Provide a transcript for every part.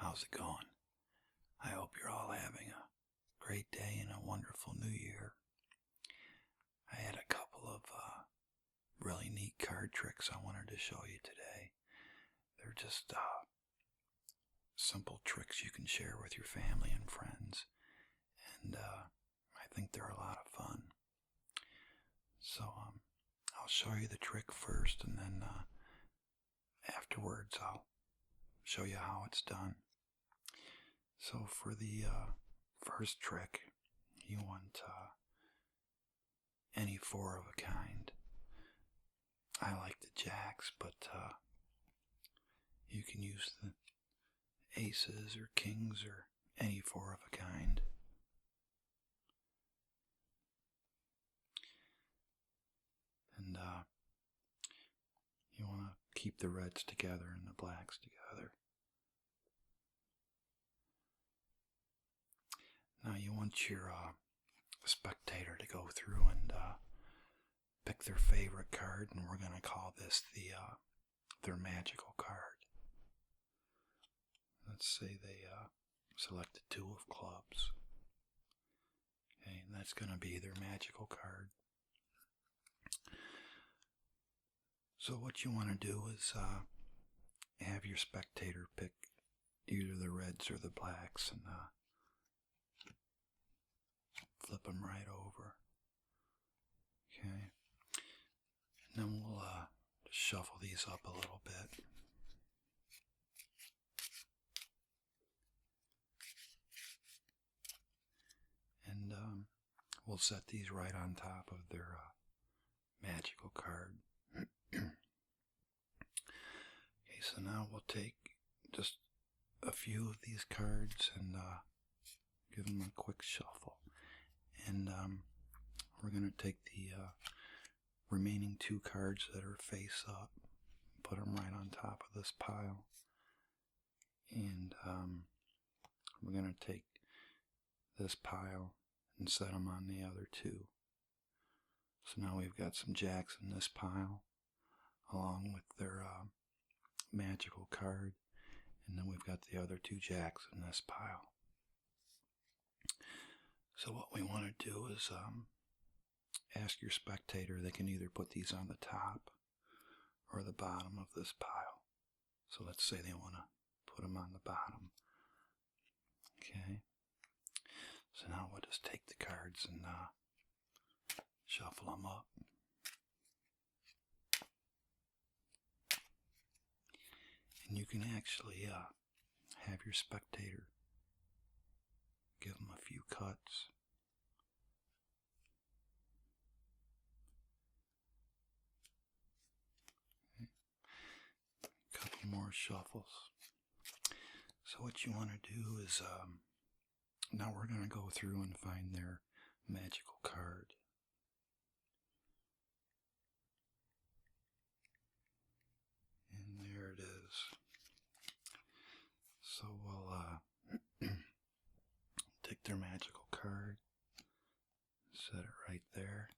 How's it going? I hope you're all having a great day and a wonderful new year. I had a couple of really neat card tricks I wanted to show you today. They're just simple tricks you can share with your family and friends, and I think they're a lot of fun. So I'll show you the trick first, and then afterwards I'll show you how it's done. So for the first trick, you want any four of a kind. I like the jacks, but you can use the aces or kings or any four of a kind. And you want to keep the reds together and the blacks together. Now you want your spectator to go through and pick their favorite card, and we're going to call this their magical card. Let's say they select the two of clubs. Okay, and that's going to be their magical card. So what you want to do is have your spectator pick either the reds or the blacks and flip them right over. Okay. And then we'll just shuffle these up a little bit. And we'll set these right on top of their magical card. Okay, so now we'll take just a few of these cards and give them a quick shuffle. And we're going to take the remaining two cards that are face up, put them right on top of this pile. And we're going to take this pile and set them on the other two. So now we've got some jacks in this pile, along with their magical card, and then we've got the other two jacks in this pile. So what we want to do is ask your spectator, they can either put these on the top or the bottom of this pile. So let's say they want to put them on the bottom. Okay. So now we'll just take the cards and shuffle them up. And you can actually have your spectator give them a few cuts. Okay. A couple more shuffles. So what you want to do is, now we're going to go through and find their magical card. And there it is. So we'll take their magical card, set it right there,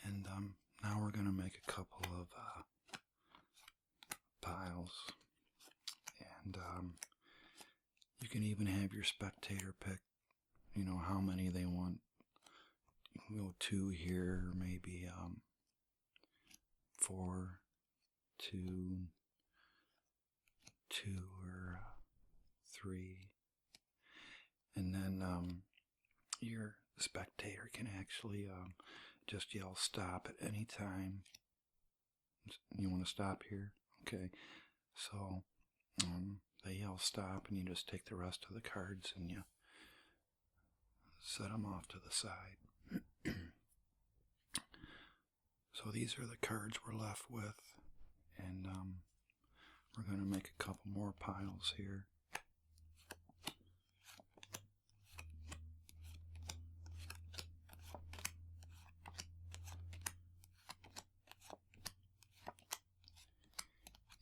and now we're going to make a couple of piles, and you can even have your spectator pick, how many they want. You can go 2 here, or maybe 4, 2, 2, or 3. And then your spectator can actually just yell stop at any time. You want to stop here? Okay. So they yell stop, and you just take the rest of the cards and you set them off to the side. So these are the cards we're left with, and we're going to make a couple more piles here.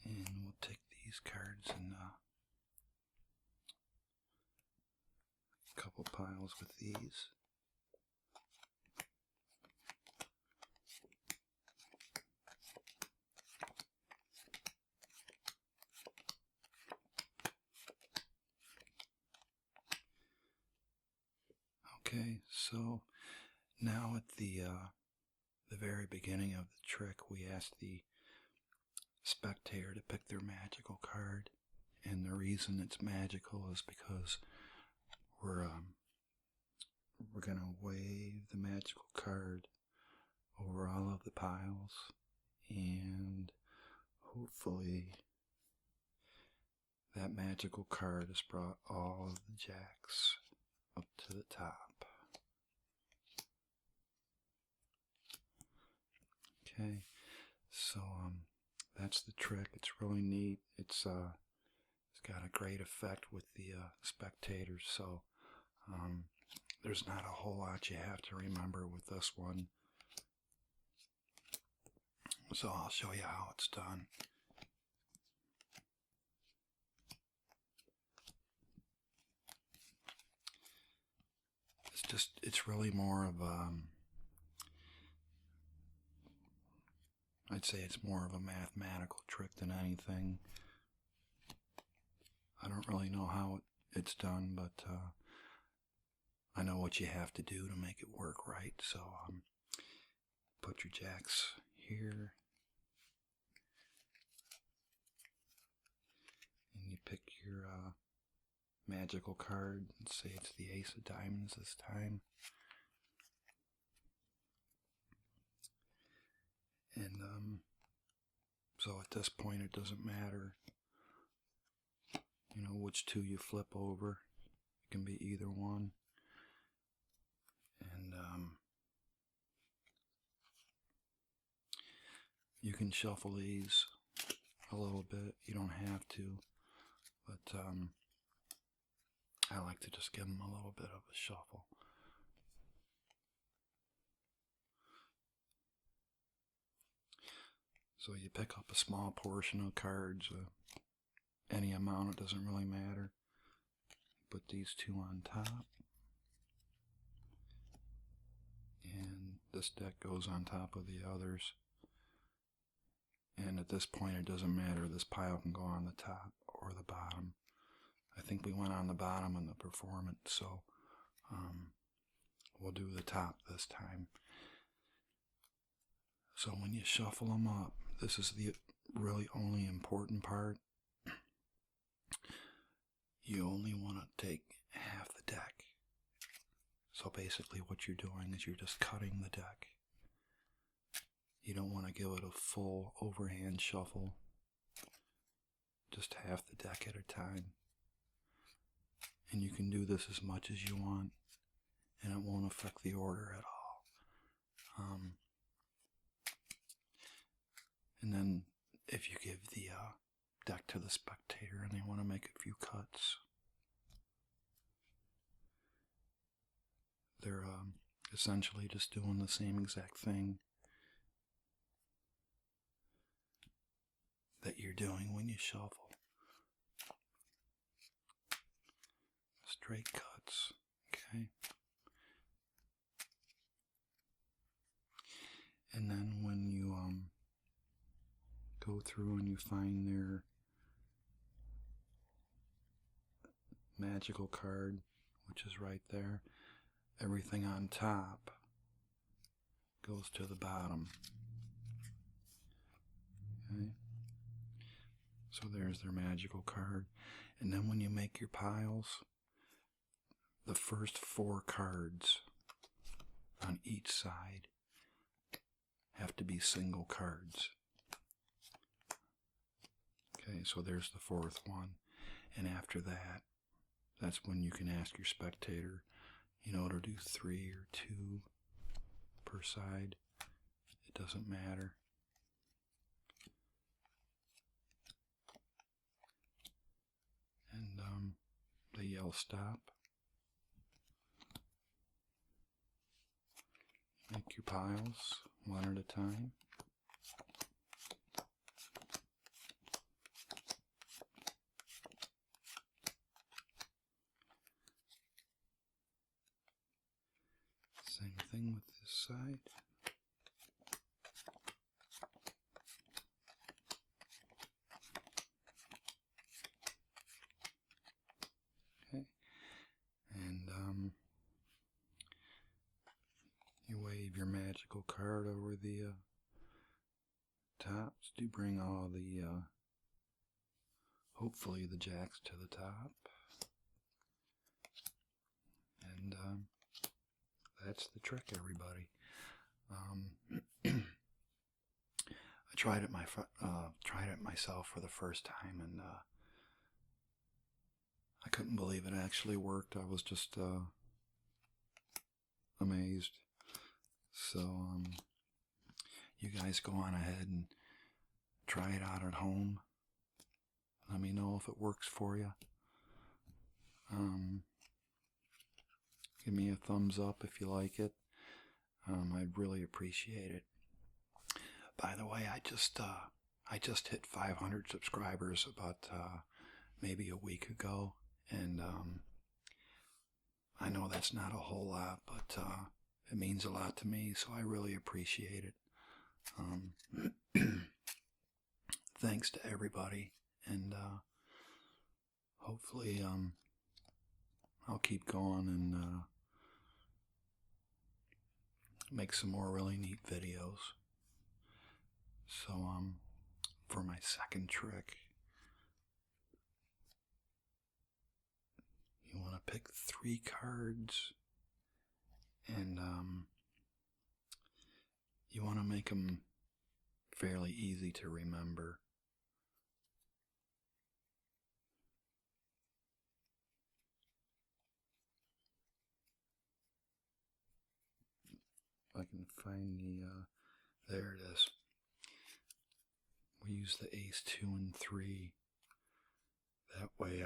And we'll take these cards and a couple piles with these. beginning of the trick, we ask the spectator to pick their magical card. And the reason it's magical is because we're going to wave the magical card over all of the piles, and hopefully that magical card has brought all of the jacks up to the top. Okay, so that's the trick. It's really neat. It's got a great effect with the spectators, so there's not a whole lot you have to remember with this one. So I'll show you how it's done. It's really more of I'd say it's more of a mathematical trick than anything. I don't really know how it's done, but I know what you have to do to make it work right. So put your jacks here, and you pick your magical card, and say it's the Ace of Diamonds this time. And so at this point it doesn't matter, you know, which two you flip over. It can be either one. And you can shuffle these a little bit. You don't have to, but I like to just give them a little bit of a shuffle. So you pick up a small portion of cards, any amount, it doesn't really matter. Put these two on top, and this deck goes on top of the others. And at this point it doesn't matter, this pile can go on the top or the bottom. I think we went on the bottom in the performance, so we'll do the top this time. So when you shuffle them up, this is the really only important part. You only want to take half the deck. So basically what you're doing is you're just cutting the deck. You don't want to give it a full overhand shuffle. Just half the deck at a time. And you can do this as much as you want, and it won't affect the order at all. And then if you give the deck to the spectator and they want to make a few cuts, they're essentially just doing the same exact thing that you're doing when you shuffle. Straight cuts, okay? And then when you go through and you find their magical card, which is right there, everything on top goes to the bottom. Okay? So there's their magical card. And then when you make your piles, the first 4 cards on each side have to be single cards. Okay, so there's the 4th one. And after that, that's when you can ask your spectator, you know, to do 3 or 2 per side. It doesn't matter. And they yell stop. Make your piles one at a time. Same thing with this side. Okay. And you wave your magic tactical card over the tops to bring all the, hopefully the jacks to the top. And that's the trick, everybody. I tried it myself for the first time, and I couldn't believe it actually worked. I was just amazed. So you guys go on ahead and try it out at home. Let me know if it works for you. Give me a thumbs up if you like it. I'd really appreciate it. By the way, I just hit 500 subscribers about maybe a week ago, and I know that's not a whole lot, but it means a lot to me, so I really appreciate it. Thanks to everybody, and hopefully I'll keep going and make some more really neat videos. So for my second trick, you want to pick 3 cards, and you want to make them fairly easy to remember. If I can find there it is. We use the ace, 2, and 3. That way,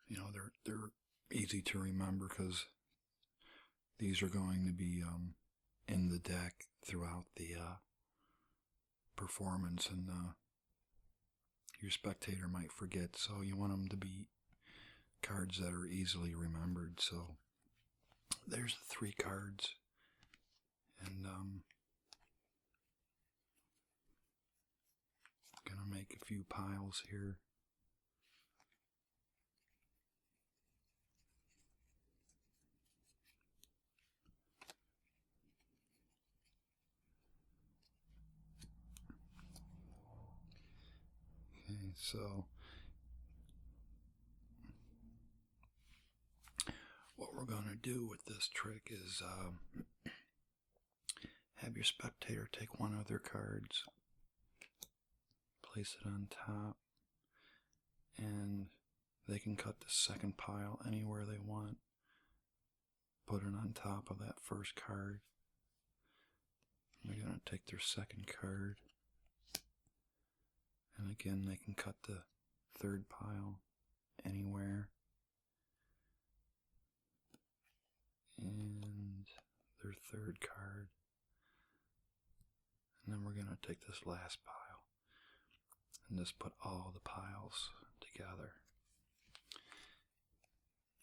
you know, they're easy to remember, because these are going to be in the deck throughout the performance, and your spectator might forget. So you want them to be cards that are easily remembered. So there's the 3 cards, and gonna make a few piles here. Okay, so what we're going to do with this trick is have your spectator take one of their cards, place it on top, and they can cut the second pile anywhere they want. Put it on top of that first card. They're going to take their second card, and again they can cut the third pile anywhere, and their third card, and then we're going to take this last pile and just put all the piles together.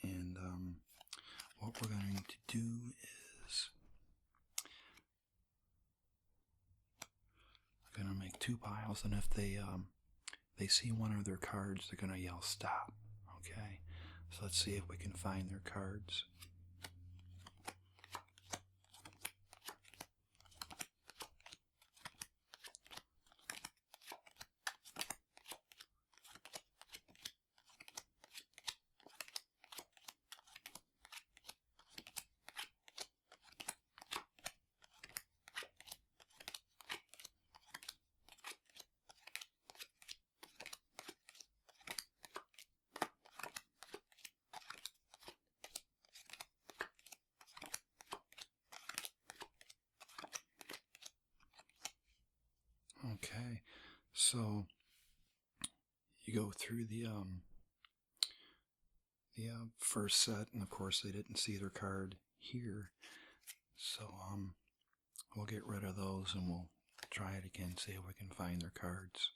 And what we're going to do is we're going to make 2 piles, and if they see one of their cards, they're going to yell stop. Okay, so let's see if we can find their cards. Okay, so you go through the first set, and of course they didn't see their card here, so we'll get rid of those and we'll try it again, see if we can find their cards.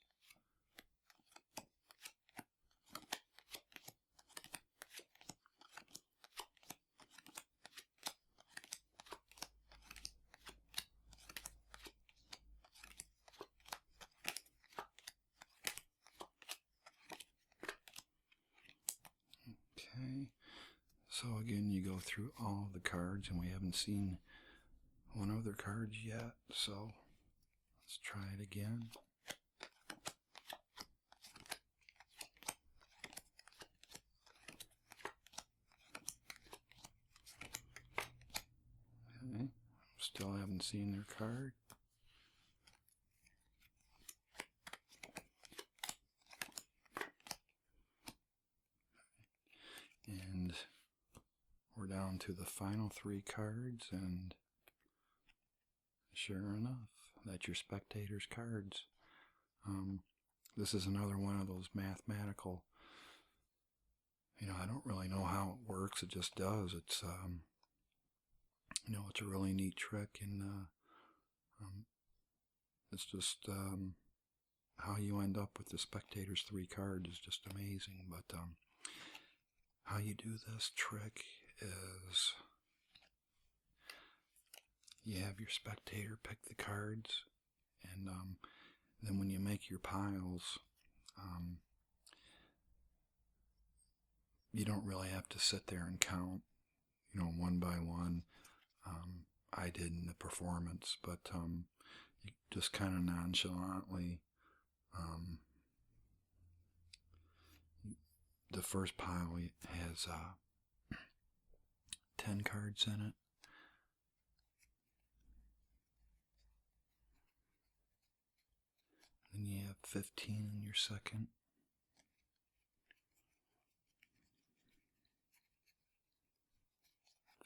Okay, So again, you go through all the cards, and we haven't seen one of their cards yet, so let's try it again. Okay, still haven't seen their card. And we're down to the final 3 cards, and sure enough, that's your spectators' cards. This is another one of those mathematical, I don't really know how it works, it just does. It's, it's a really neat trick, and it's just, how you end up with the spectators' 3 cards is just amazing. But, how you do this trick is you have your spectator pick the cards, and then when you make your piles, you don't really have to sit there and count, one by one. I did in the performance, but you just kind of nonchalantly, the first pile has 10 cards in it. Then you have 15 in your second.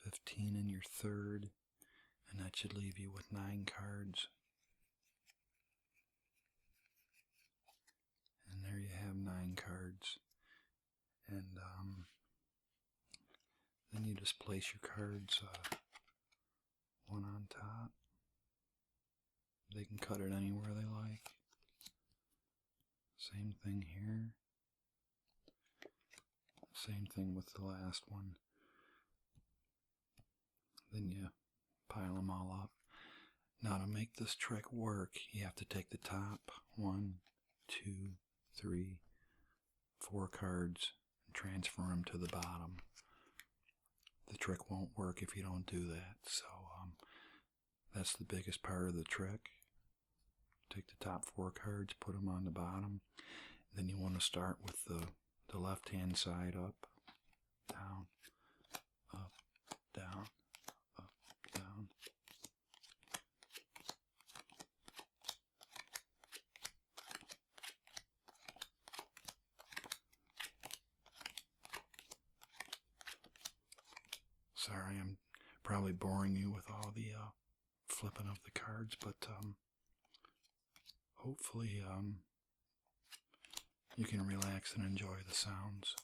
15 in your third, and that should leave you with 9 cards. And there you have 9 cards. And then you just place your cards one on top. They can cut it anywhere they like. Same thing here. Same thing with the last one. Then you pile them all up. Now to make this trick work, you have to take the top 1, 2, 3, 4 cards and transfer them to the bottom. The trick won't work if you don't do that. So that's the biggest part of the trick. Take the top 4 cards, put them on the bottom. Then you want to start with the left-hand side up, down, up, down, up, down. Sorry, I'm probably boring you with all the flipping of the cards, but hopefully you can relax and enjoy the sounds.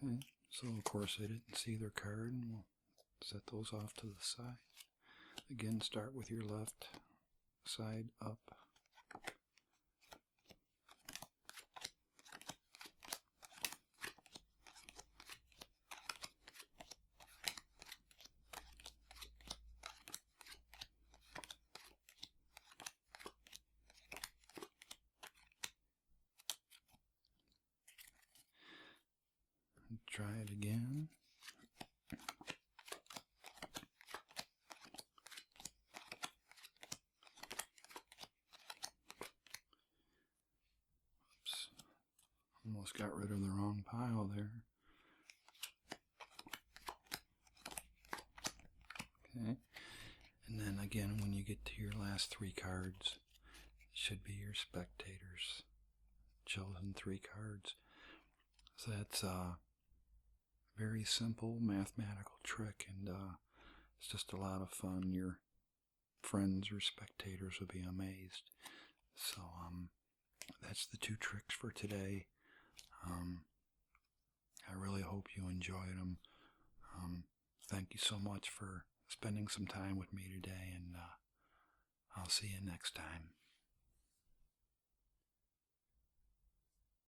Okay, so of course I didn't see their card, and we'll set those off to the side. Again, start with your left side up. Try it again. Oops. Almost got rid of the wrong pile there. Okay. And then again, when you get to your last 3 cards, it should be your spectators' chosen 3 cards. So that's a very simple mathematical trick, and it's just a lot of fun. Your friends or spectators will be amazed. So that's the 2 tricks for today. I really hope you enjoyed them. Thank you so much for spending some time with me today, and I'll see you next time.